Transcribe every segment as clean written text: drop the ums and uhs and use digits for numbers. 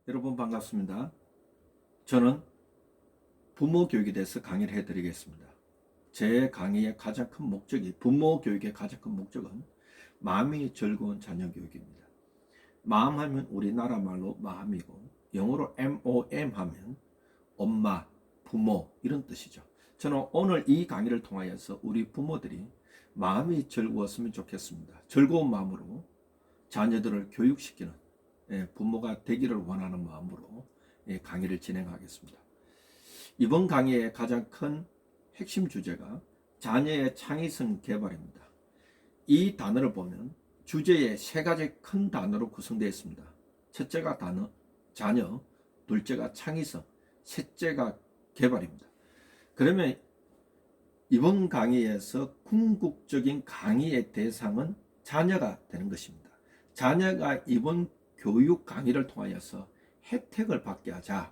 여러분 반갑습니다. 저는 부모 교육에 대해서 강의를 해드리겠습니다. 제 강의의 가장 큰 목적이, 부모 교육의 가장 큰 목적은 마음이 즐거운 자녀 교육입니다. 마음 하면 우리나라 말로 마음이고, 영어로 MOM 하면 엄마, 부모 이런 뜻이죠. 저는 오늘 이 강의를 통하여서 우리 부모들이 마음이 즐거웠으면 좋겠습니다. 즐거운 마음으로 자녀들을 교육시키는 부모가 되기를 원하는 마음으로 강의를 진행하겠습니다. 이번 강의의 가장 큰 핵심 주제가 자녀의 창의성 개발입니다. 이 단어를 보면 주제에 세 가지 큰 단어로 구성되어 있습니다. 첫째가 자녀, 둘째가 창의성, 셋째가 개발입니다. 그러면 이번 강의에서 궁극적인 강의의 대상은 자녀가 되는 것입니다. 자녀가 이번 교육 강의를 통하여서 혜택을 받게 하자.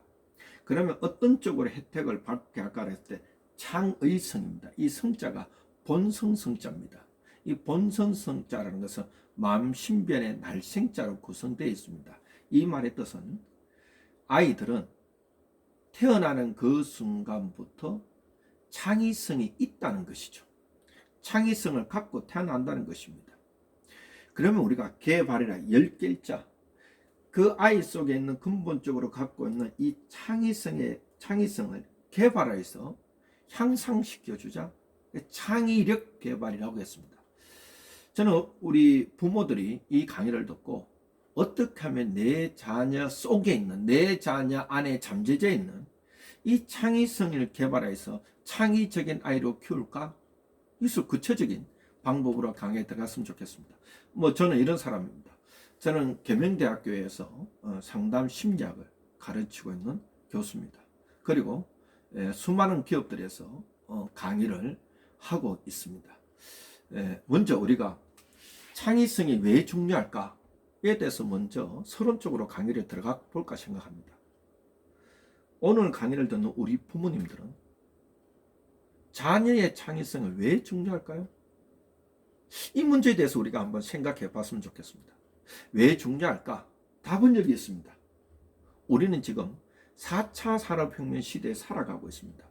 그러면 어떤 쪽으로 혜택을 받게 할까 했을 때 창의성입니다. 이 성자가 본성성자입니다. 이 본성성자라는 것은 마음신변의 날생자로 구성되어 있습니다. 이 말의 뜻은 아이들은 태어나는 그 순간부터 창의성이 있다는 것이죠. 창의성을 갖고 태어난다는 것입니다. 그러면 우리가 개발이라 10개자, 그 아이 속에 있는 근본적으로 갖고 있는 이 창의성을 개발해서 향상시켜주자. 창의력 개발이라고 했습니다. 저는 우리 부모들이 이 강의를 듣고 어떻게 하면 내 자녀 속에 있는, 내 자녀 안에 잠재져 있는 이 창의성을 개발해서 창의적인 아이로 키울까? 이것을 구체적인 방법으로 강의에 들어갔으면 좋겠습니다. 저는 이런 사람입니다. 저는 계명대학교에서 상담 심리학을 가르치고 있는 교수입니다. 그리고 수많은 기업들에서 강의를 하고 있습니다. 먼저 우리가 창의성이 왜 중요할까에 대해서 먼저 서론적으로 강의를 들어가 볼까 생각합니다. 오늘 강의를 듣는 우리 부모님들은 자녀의 창의성을 왜 중요할까요? 이 문제에 대해서 우리가 한번 생각해 봤으면 좋겠습니다. 왜 중요할까? 답은 여기 있습니다. 우리는 지금 4차 산업혁명 시대에 살아가고 있습니다.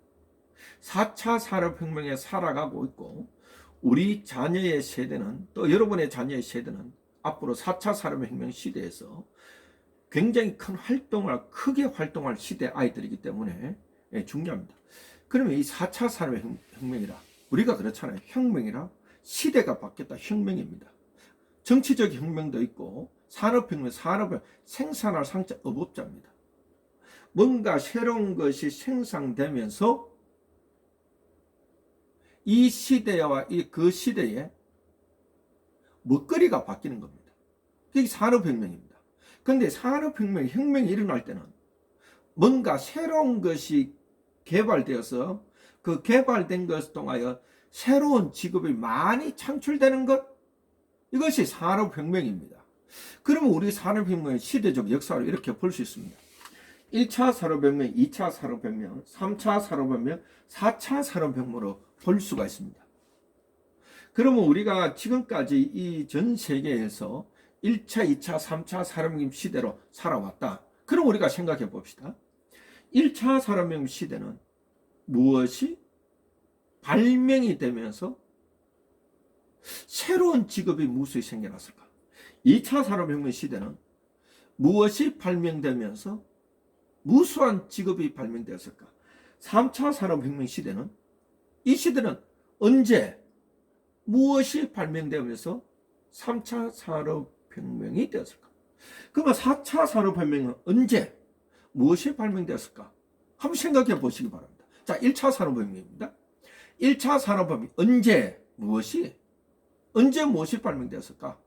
4차 산업혁명에 살아가고 있고, 우리 자녀의 세대는, 또 여러분의 자녀의 세대는 앞으로 4차 산업혁명 시대에서 굉장히 크게 활동할 시대 아이들이기 때문에 중요합니다. 그러면 이 4차 산업혁명이라, 우리가 그렇잖아요. 혁명이라 시대가 바뀌었다. 혁명입니다. 정치적 혁명도 있고, 산업혁명, 생산할 상자 업업자입니다. 뭔가 새로운 것이 생산되면서 이 시대와 그 시대에 먹거리가 바뀌는 겁니다. 이게 산업혁명입니다. 그런데 산업혁명, 혁명이 일어날 때는 뭔가 새로운 것이 개발되어서 그 개발된 것을 통하여 새로운 직업이 많이 창출되는 것, 이것이 산업혁명입니다. 그러면 우리 산업혁명의 시대적 역사를 이렇게 볼 수 있습니다. 1차 산업혁명, 2차 산업혁명, 3차 산업혁명, 4차 산업혁명으로 볼 수가 있습니다. 그러면 우리가 지금까지 이 전 세계에서 1차, 2차, 3차 산업혁명 시대로 살아왔다. 그럼 우리가 생각해 봅시다. 1차 산업혁명 시대는 무엇이 발명이 되면서 새로운 직업이 무엇이 생겨났을까? 2차 산업혁명 시대는 무엇이 발명되면서 무수한 직업이 발명되었을까? 3차 산업혁명 시대는, 이 시대는 언제 무엇이 발명되면서 3차 산업혁명이 되었을까? 그러면 4차 산업혁명은 언제 무엇이 발명되었을까? 한번 생각해 보시기 바랍니다. 자, 1차 산업혁명입니다. 1차 산업혁명 언제 무엇이 발명되었을까?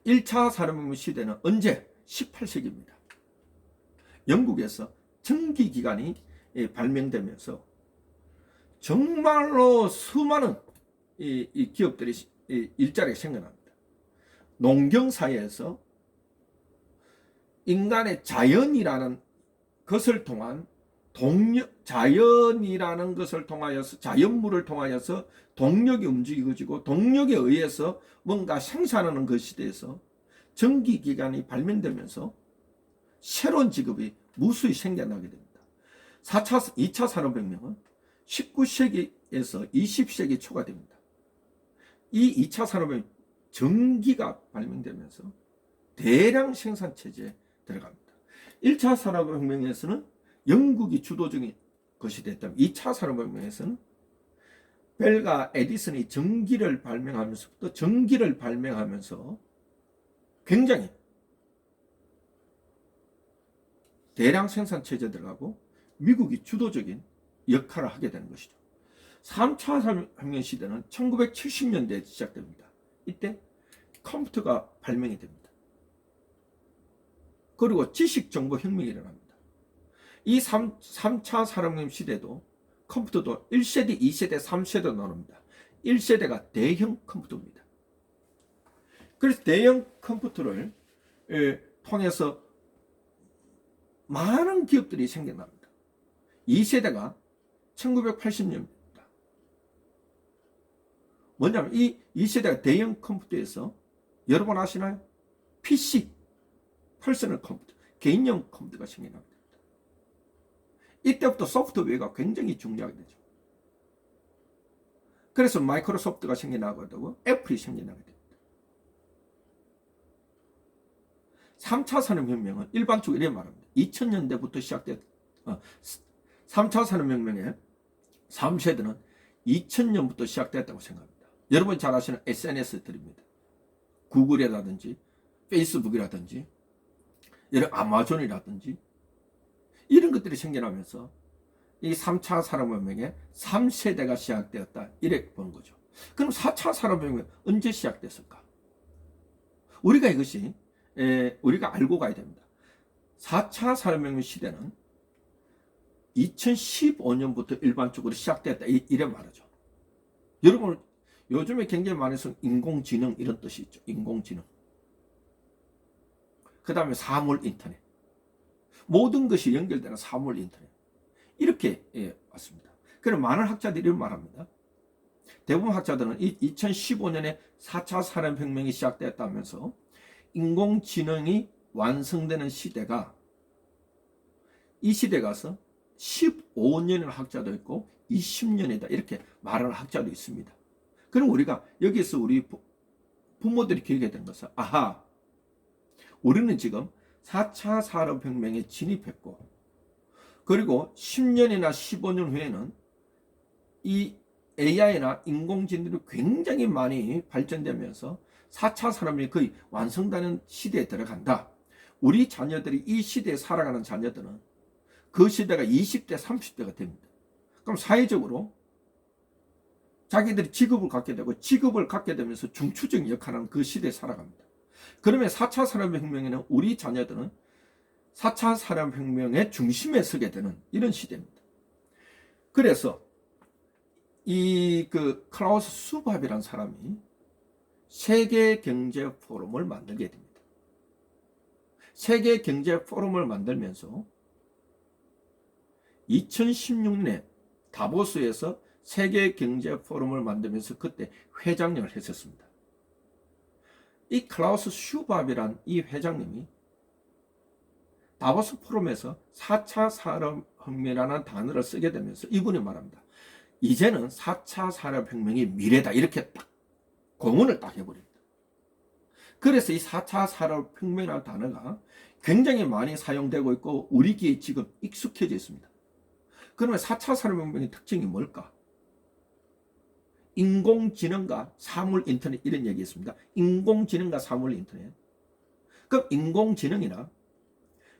1차 산업혁명 시대는 언제? 18세기입니다. 영국에서 전기기관이 발명되면서 정말로 수많은 이 기업들이 일자리가 생겨납니다. 농경사회에서 인간의 자연이라는 것을 통한 자연물을 통하여서 동력이 움직여지고, 동력에 의해서 뭔가 생산하는 것이 돼서 전기기관이 발명되면서 새로운 직업이 무수히 생겨나게 됩니다. 2차 산업혁명은 19세기에서 20세기 초가 됩니다. 이 2차 산업혁명 전기가 발명되면서 대량 생산체제에 들어갑니다. 1차 산업혁명에서는 영국이 주도적인 것이 됐다면 2차 산업혁명에서는 벨과 에디슨이 전기를 발명하면서 굉장히 대량 생산 체제에 들어가고 미국이 주도적인 역할을 하게 되는 것이죠. 3차 산업혁명 시대는 1970년대에 시작됩니다. 이때 컴퓨터가 발명이 됩니다. 그리고 지식정보혁명이 일어납니다. 이 3차 산업혁명 시대도 컴퓨터도 1세대, 2세대, 3세대 나눕니다. 1세대가 대형 컴퓨터입니다. 그래서 대형 컴퓨터를 통해서 많은 기업들이 생겨납니다. 2세대가 1980년입니다. 뭐냐면 이 2세대가 대형 컴퓨터에서 여러분 아시나요? PC, 퍼스널 컴퓨터, 개인용 컴퓨터가 생겨납니다. 이때부터 소프트웨어가 굉장히 중요하게 되죠. 그래서 마이크로소프트가 생겨나게 되고 애플이 생겨나게 됩니다. 3차 산업혁명은 일반적으로 이렇게 말합니다. 2000년대부터 시작된 3차 산업혁명의 3세대는 2000년부터 시작됐다고 생각합니다. 여러분이 잘 아시는 SNS들입니다. 구글이라든지 페이스북이라든지 아마존이라든지 이런 것들이 생겨나면서 이 3차 산업혁명의 3세대가 시작되었다 이렇게 보는 거죠. 그럼 4차 산업혁명 언제 시작됐을까? 우리가 알고 가야 됩니다. 4차 산업혁명 시대는 2015년부터 일반적으로 시작됐다 이래 말하죠. 여러분 요즘에 굉장히 많이 쓰는 인공지능 이런 뜻이 있죠. 인공지능. 그 다음에 사물 인터넷. 모든 것이 연결되는 사물 인터넷. 이렇게 왔습니다. 그럼 많은 학자들이 이런 말합니다. 대부분 학자들은 2015년에 4차 산업혁명이 시작됐다면서 인공지능이 완성되는 시대가 이 시대 가서 15년이라는 학자도 있고 20년이다 이렇게 말하는 학자도 있습니다. 그럼 우리가 여기서 우리 부모들이 기억해야 되는 것은 우리는 지금 4차 산업혁명에 진입했고 그리고 10년이나 15년 후에는 이 AI나 인공지능이 굉장히 많이 발전되면서 4차 산업이 거의 완성되는 시대에 들어간다. 우리 자녀들이 이 시대에 살아가는 자녀들은 그 시대가 20대, 30대가 됩니다. 그럼 사회적으로 자기들이 직업을 갖게 되고 직업을 갖게 되면서 중추적인 역할을 하는 그 시대에 살아갑니다. 그러면 4차 산업혁명에는 우리 자녀들은 4차 산업혁명의 중심에 서게 되는 이런 시대입니다. 그래서 클라우스 슈밥이라는 사람이 세계경제포럼을 만들게 됩니다. 세계경제포럼을 만들면서 2016년에 다보스에서 세계경제포럼을 만들면서 그때 회장님을 했었습니다. 이 클라우스 슈밥이란 이 회장님이 다보스 포럼에서 4차 산업혁명이라는 단어를 쓰게 되면서 이분이 말합니다. 이제는 4차 산업혁명이 미래다 이렇게 딱 공언을 딱 해버립니다. 그래서 이 4차 산업혁명이라는 단어가 굉장히 많이 사용되고 있고 우리 귀에 지금 익숙해져 있습니다. 그러면 4차 산업혁명의 특징이 뭘까? 인공지능과 사물인터넷 이런 얘기 있습니다. 인공지능과 사물인터넷. 그럼 인공지능이나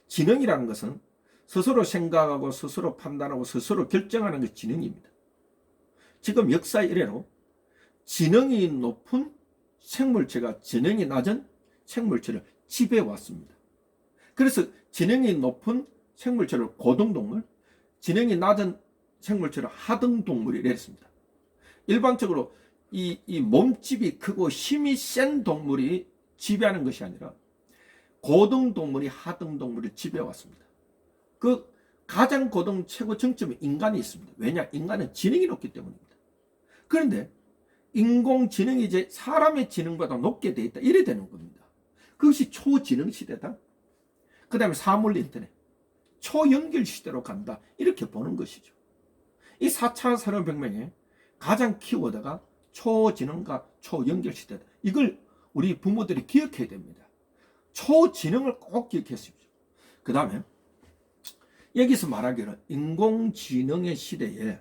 지능이라는 것은 스스로 생각하고 스스로 판단하고 스스로 결정하는 게 지능입니다. 지금 역사 이래로 지능이 높은 생물체가 지능이 낮은 생물체를 지배해왔습니다. 그래서 지능이 높은 생물체를 고등동물, 지능이 낮은 생물체를 하등동물이라 했습니다. 일반적으로 이 몸집이 크고 힘이 센 동물이 지배하는 것이 아니라 고등동물이 하등동물을 지배해왔습니다. 그 가장 고등 최고 정점에 인간이 있습니다. 왜냐? 인간은 지능이 높기 때문입니다. 그런데 인공지능이 이제 사람의 지능보다 높게 되어 있다. 이래 되는 겁니다. 그것이 초지능 시대다. 그 다음에 사물 인터넷, 초연결 시대로 간다. 이렇게 보는 것이죠. 이 4차 산업혁명의 가장 키워드가 초지능과 초연결 시대다. 이걸 우리 부모들이 기억해야 됩니다. 초지능을 꼭 기억했습니다. 그 다음에 여기서 말하기를 인공지능의 시대에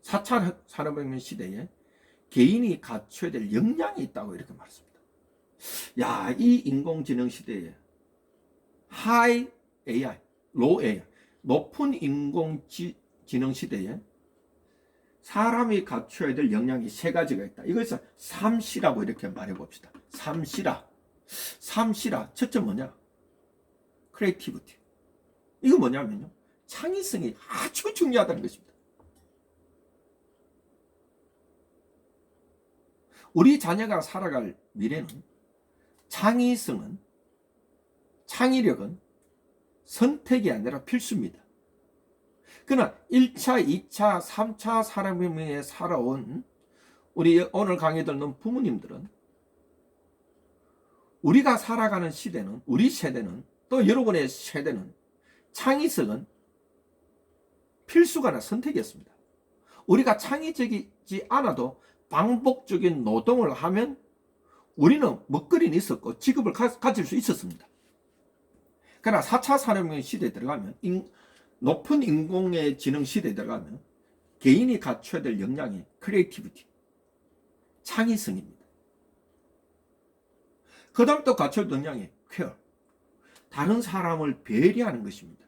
4차 산업혁명 시대에 개인이 갖춰야 될 역량이 있다고 이렇게 말했습니다. 야, 이 인공지능 시대에 하이 AI, 로우 AI, 높은 인공지능 시대에 사람이 갖춰야 될 역량이 세 가지가 있다. 이것을 3C라고 이렇게 말해봅시다. 3C라. 3C라. 첫째 뭐냐? 크리에이티비티. 이거 뭐냐면요, 창의성이 아주 중요하다는 것입니다. 우리 자녀가 살아갈 미래는 창의성은, 창의력은 선택이 아니라 필수입니다. 그러나 1차, 2차, 3차 산업혁명에 살아온 우리 오늘 강의 듣는 부모님들은 우리가 살아가는 시대는, 우리 세대는, 또 여러분의 세대는 창의성은 필수가 아니라 선택이었습니다. 우리가 창의적이지 않아도 반복적인 노동을 하면 우리는 먹거리는 있었고 직업을 가질 수 있었습니다. 그러나 4차 산업혁명 시대에 들어가면, 높은 인공의 지능 시대에 들어가면 개인이 갖춰야 될 역량이 크리에이티비티, 창의성입니다. 그 다음 또 갖춰야 될 역량이 케어, 다른 사람을 배려하는 것입니다.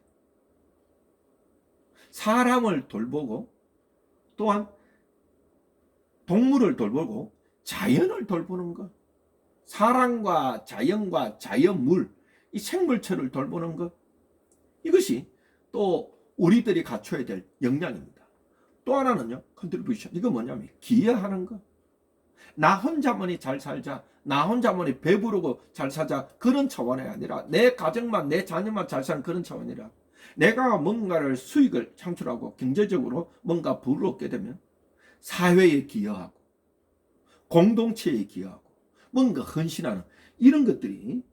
사람을 돌보고, 또한 동물을 돌보고 자연을 돌보는 것, 사람과 자연과 자연물, 이 생물체를 돌보는 것, 이것이 또 우리들이 갖춰야 될 역량입니다. 또 하나는요, 컨트리뷰션. 이거 뭐냐면 기여하는 것. 나 혼자만이 잘 살자, 나 혼자만이 배부르고 잘 살자, 그런 차원이 아니라 내 가정만, 내 자녀만 잘 사는 그런 차원이 아니라 내가 뭔가를 수익을 창출하고 경제적으로 뭔가 부를 얻게 되면 사회에 기여하고 공동체에 기여하고 뭔가 헌신하는 이런 것들이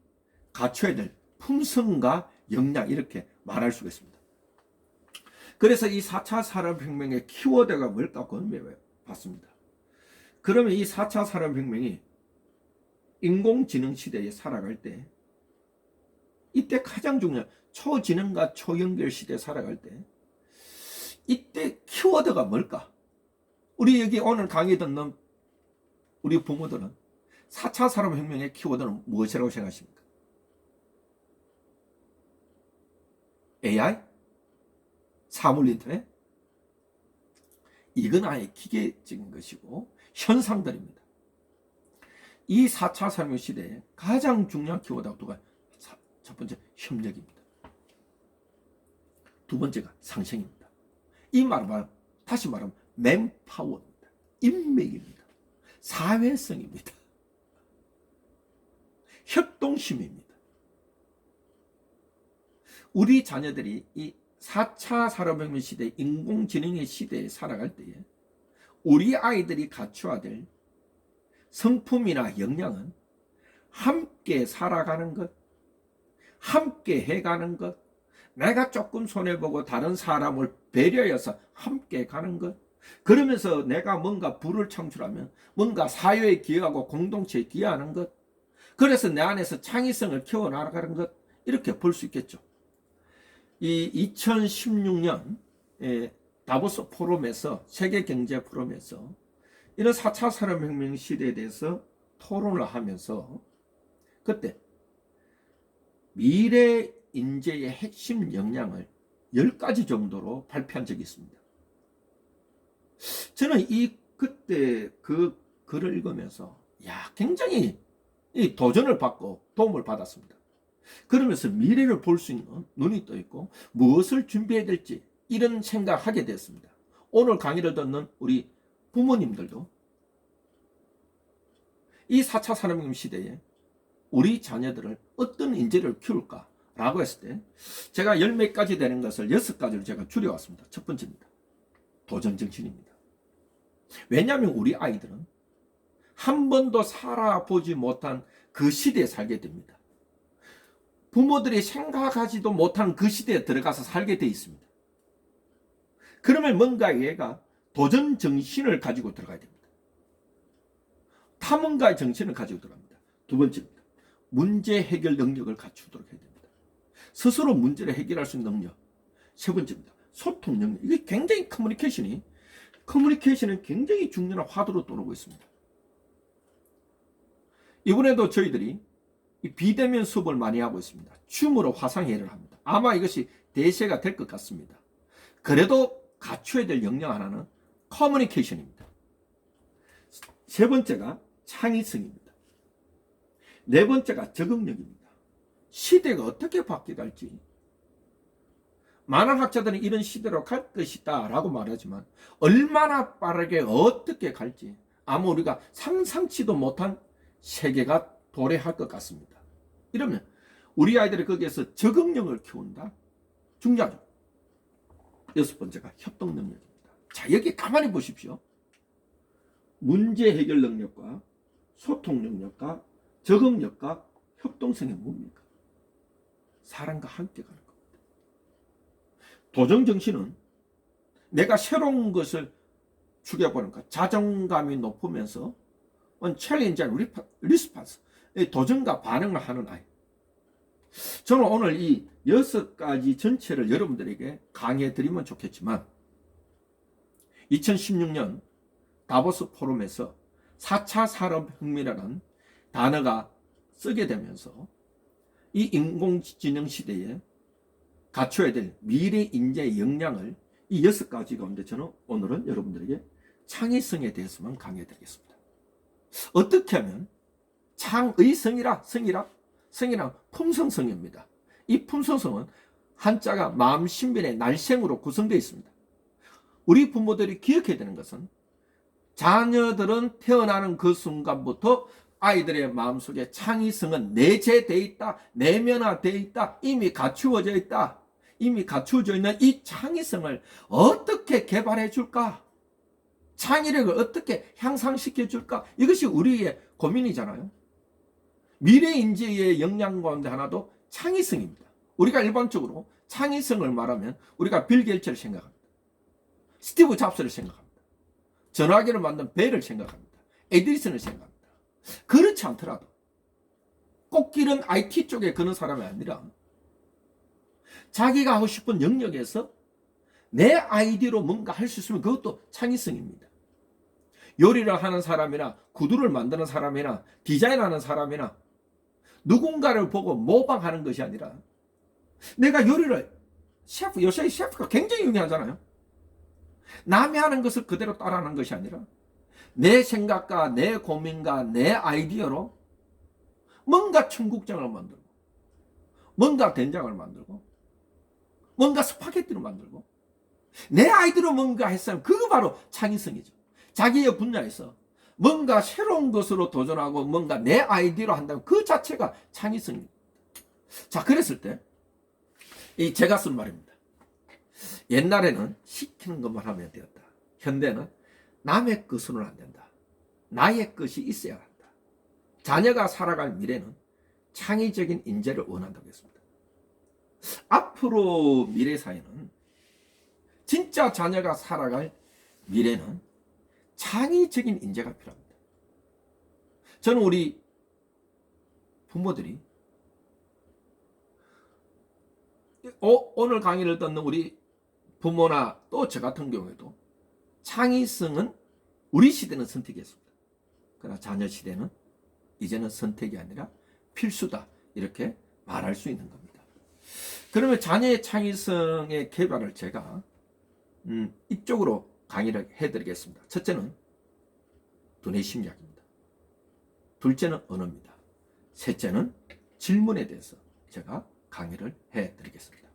갖춰야 될 품성과 역량, 이렇게 말할 수가 있습니다. 그래서 이 4차 산업혁명의 키워드가 뭘까 고민해봤습니다. 그러면 이 4차 산업혁명이 인공지능 시대에 살아갈 때, 이때 가장 중요한 초지능과 초연결 시대에 살아갈 때 이때 키워드가 뭘까? 우리 여기 오늘 강의 듣는 우리 부모들은 4차 산업혁명의 키워드는 무엇이라고 생각하십니까? AI? 사물 인터넷? 이건 아예 기계적인 것이고 현상들입니다. 이 4차 산업혁명 시대에 가장 중요한 키워드가 첫 번째 협력입니다. 두 번째가 상생입니다. 이 말은 다시 말하면 맨파워입니다. 인맥입니다. 사회성입니다. 협동심입니다. 우리 자녀들이 이 4차 산업혁명 시대, 인공지능의 시대에 살아갈 때에 우리 아이들이 갖춰야 될 성품이나 역량은 함께 살아가는 것, 함께 해가는 것, 내가 조금 손해보고 다른 사람을 배려해서 함께 가는 것, 그러면서 내가 뭔가 부를 창출하면 뭔가 사회에 기여하고 공동체에 기여하는 것, 그래서 내 안에서 창의성을 키워나가는 것, 이렇게 볼 수 있겠죠. 이 2016년 다보스 포럼에서, 세계 경제 포럼에서 이런 4차 산업혁명 시대에 대해서 토론을 하면서 그때 미래 인재의 핵심 역량을 10가지 정도로 발표한 적이 있습니다. 저는 그때 그 글을 읽으면서 굉장히 이 도전을 받고 도움을 받았습니다. 그러면서 미래를 볼 수 있는 눈이 떠 있고 무엇을 준비해야 될지 이런 생각하게 됐습니다. 오늘 강의를 듣는 우리 부모님들도 이 4차 산업혁명 시대에 우리 자녀들을 어떤 인재를 키울까라고 했을 때 제가 10몇 가지 되는 것을 6가지로 제가 줄여왔습니다. 첫 번째입니다. 도전정신입니다. 왜냐하면 우리 아이들은 한 번도 살아보지 못한 그 시대에 살게 됩니다. 부모들이 생각하지도 못한 그 시대에 들어가서 살게 돼 있습니다. 그러면 뭔가 얘가 도전 정신을 가지고 들어가야 됩니다. 탐험가의 정신을 가지고 들어갑니다. 두 번째입니다. 문제 해결 능력을 갖추도록 해야 됩니다. 스스로 문제를 해결할 수 있는 능력. 세 번째입니다. 소통 능력. 이게 굉장히 커뮤니케이션은 굉장히 중요한 화두로 떠오르고 있습니다. 이번에도 저희들이 이 비대면 수업을 많이 하고 있습니다. 줌으로 화상회의를 합니다. 아마 이것이 대세가 될 것 같습니다. 그래도 갖춰야 될 역량 하나는 커뮤니케이션입니다. 세 번째가 창의성입니다. 네 번째가 적응력입니다. 시대가 어떻게 바뀌갈지. 많은 학자들은 이런 시대로 갈 것이다 라고 말하지만 얼마나 빠르게 어떻게 갈지 아마 우리가 상상치도 못한 세계가 도래할 것 같습니다. 이러면 우리 아이들이 거기에서 적응력을 키운다? 중요하죠. 여섯 번째가 협동 능력입니다. 자, 여기 가만히 보십시오. 문제 해결 능력과 소통 능력과 적응력과 협동성이 뭡니까? 사람과 함께 가는 겁니다. 도전 정신은 내가 새로운 것을 추구해보는 것, 자존감이 높으면서 챌린지 앤 리스판스, 도전과 반응을 하는 아이. 저는 오늘 이 6가지 전체를 여러분들에게 강의해 드리면 좋겠지만 2016년 다보스 포럼에서 4차 산업혁명이라는 단어가 쓰게 되면서 이 인공지능 시대에 갖춰야 될 미래 인재의 역량을 이 6가지 가운데 저는 오늘은 여러분들에게 창의성에 대해서만 강의해 드리겠습니다. 어떻게 하면 성이란 품성성입니다. 이 품성성은 한자가 마음 신변의 날생으로 구성되어 있습니다. 우리 부모들이 기억해야 되는 것은 자녀들은 태어나는 그 순간부터 아이들의 마음속에 창의성은 내재되어 있다, 내면화되어 있다, 이미 갖추어져 있다. 이미 갖추어져 있는 이 창의성을 어떻게 개발해 줄까? 창의력을 어떻게 향상시켜 줄까? 이것이 우리의 고민이잖아요. 미래 인재의 역량 가운데 하나도 창의성입니다. 우리가 일반적으로 창의성을 말하면 우리가 빌 게이츠를 생각합니다. 스티브 잡스를 생각합니다. 전화기를 만든 벨을 생각합니다. 에디슨을 생각합니다. 그렇지 않더라도 꽃길은 IT 쪽에 그런 사람이 아니라 자기가 하고 싶은 영역에서 내 아이디어로 뭔가 할 수 있으면 그것도 창의성입니다. 요리를 하는 사람이나 구두를 만드는 사람이나 디자인하는 사람이나 누군가를 보고 모방하는 것이 아니라 내가 요리를 요새 셰프가 굉장히 유명하잖아요. 남이 하는 것을 그대로 따라하는 것이 아니라 내 생각과 내 고민과 내 아이디어로 뭔가 청국장을 만들고 뭔가 된장을 만들고 뭔가 스파게티를 만들고 내 아이디어로 뭔가 했으면 그거 바로 창의성이죠. 자기의 분야에서 뭔가 새로운 것으로 도전하고 뭔가 내 아이디어로 한다면 그 자체가 창의성입니다. 자, 그랬을 때 제가 쓴 말입니다. 옛날에는 시키는 것만 하면 되었다. 현대는 남의 것으로는 안 된다. 나의 것이 있어야 한다. 자녀가 살아갈 미래는 창의적인 인재를 원한다고 했습니다. 앞으로 미래 사회는 진짜 자녀가 살아갈 미래는 창의적인 인재가 필요합니다. 저는 우리 부모들이 오늘 강의를 듣는 우리 부모나 또 저 같은 경우에도 창의성은 우리 시대는 선택이었습니다. 그러나 자녀 시대는 이제는 선택이 아니라 필수다. 이렇게 말할 수 있는 겁니다. 그러면 자녀의 창의성의 개발을 제가 이쪽으로 강의를 해드리겠습니다. 첫째는 두뇌 심리학입니다. 둘째는 언어입니다. 셋째는 질문에 대해서 제가 강의를 해드리겠습니다.